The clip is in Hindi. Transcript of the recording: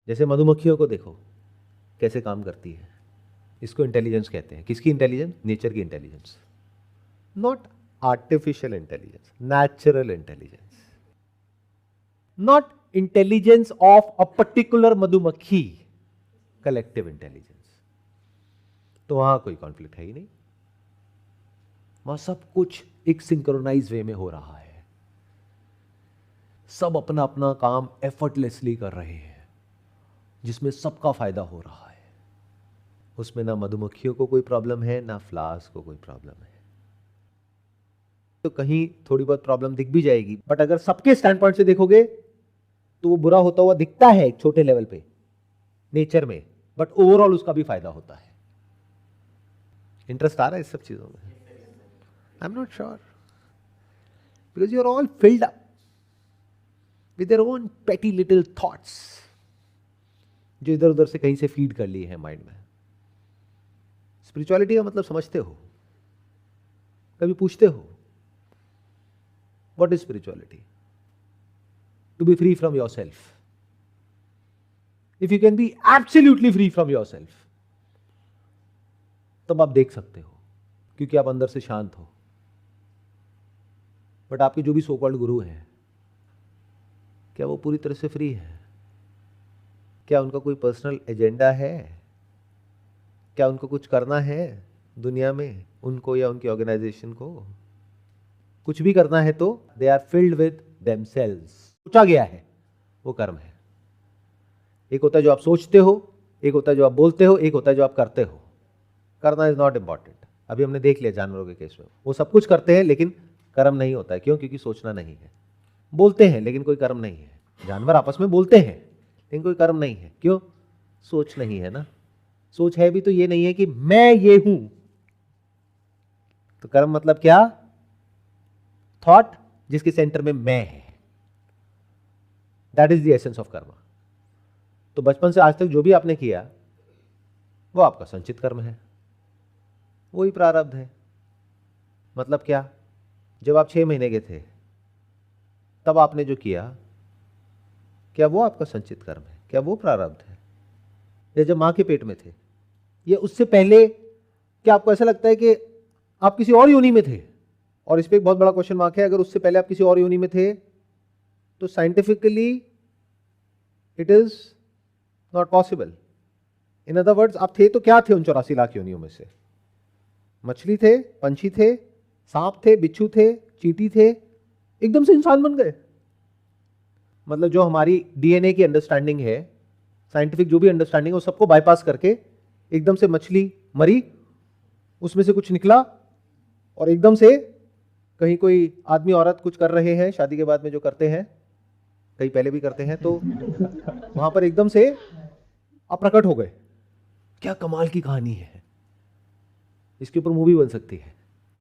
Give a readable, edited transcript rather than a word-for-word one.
जैसे मधुमक्खियों को देखो कैसे काम करती है, इसको इंटेलिजेंस कहते हैं। किसकी इंटेलिजेंस? नेचर की intelligence, not artificial intelligence, natural intelligence, not intelligence of a particular मधुमक्खी, कलेक्टिव इंटेलिजेंस। तो वहां कोई कॉन्फ्लिक्ट है ही नहीं, वहां सब कुछ एक सिंक्रोनाइज वे में हो रहा है, सब अपना अपना काम एफर्टलेसली कर रहे हैं, जिसमें सबका फायदा हो रहा है। उसमें ना मधुमक्खियों को कोई प्रॉब्लम है, ना फ्लावर्स को कोई प्रॉब्लम है। तो कहीं थोड़ी बहुत प्रॉब्लम दिख भी जाएगी, बट अगर सबके स्टैंड पॉइंट से देखोगे तो वो बुरा होता हुआ दिखता है एक छोटे लेवल पे नेचर में, बट ओवरऑल उसका भी फायदा होता है। इंटरेस्ट आ रहा है इस सब चीजों में? I am not sure, because you are all filled up with their own petty little thoughts, जो इधर उधर से कहीं से फीड कर लिए हैं माइंड में। स्पिरिचुअलिटी का मतलब समझते हो? कभी पूछते हो what is spirituality? To be free from your self. If you can be absolutely free from your self, तब आप देख सकते हो, क्योंकि आप अंदर से शांत हो। बट आपके जो भी सो कॉल्ड गुरु हैं, क्या वो पूरी तरह से फ्री है? क्या उनका कोई पर्सनल एजेंडा है? क्या उनको कुछ करना है दुनिया में, उनको या उनकी ऑर्गेनाइजेशन को? कुछ भी करना है तो they are filled with themselves. सोचा गया है वो कर्म है। एक होता है जो आप सोचते हो, एक होता है जो आप बोलते हो, एक होता है जो आप करते हो। करना इज नॉट इंपॉर्टेंट। अभी हमने देख लिया जानवरों के केस में, वो सब कुछ करते हैं लेकिन कर्म नहीं होता है। क्यों? क्योंकि सोचना नहीं है। बोलते हैं लेकिन कोई कर्म नहीं है। जानवर आपस में बोलते हैं लेकिन कोई कर्म नहीं है। क्यों? सोच नहीं है ना। सोच है भी तो ये नहीं है कि मैं ये हूं। तो कर्म मतलब क्या? थॉट जिसके सेंटर में मैं है। That is the essence of कर्म। तो बचपन से आज तक जो भी आपने किया वो आपका संचित कर्म है, वही प्रारब्ध है। मतलब क्या? जब आप 6 महीने के थे तब आपने जो किया, क्या वो आपका संचित कर्म है? क्या वो प्रारब्ध है? या जब मां के पेट में थे, या उससे पहले, क्या आपको ऐसा लगता है कि आप किसी और योनि में थे? और इस पे एक बहुत बड़ा क्वेश्चन मार्क है। अगर उससे पहले आप किसी और योनि में थे तो scientifically it is not possible. In other words, आप थे तो क्या थे उन 84 लाख योनियों में से? मछली थे, पंछी थे, सांप थे, बिच्छू थे, चींटी थे, एकदम से इंसान बन गए। मतलब जो हमारी डीएनए की अंडरस्टैंडिंग है, साइंटिफिक जो भी अंडरस्टैंडिंग है, वो सबको बाईपास करके एकदम से मछली मरी, उसमें से कुछ निकला, और एकदम से कहीं कोई आदमी औरत कुछ कर रहे हैं शादी के बाद में, जो करते हैं, कहीं पहले भी करते हैं, तो वहां पर एकदम से आप प्रकट हो गए। क्या कमाल की कहानी है! इसके ऊपर मूवी बन सकती है।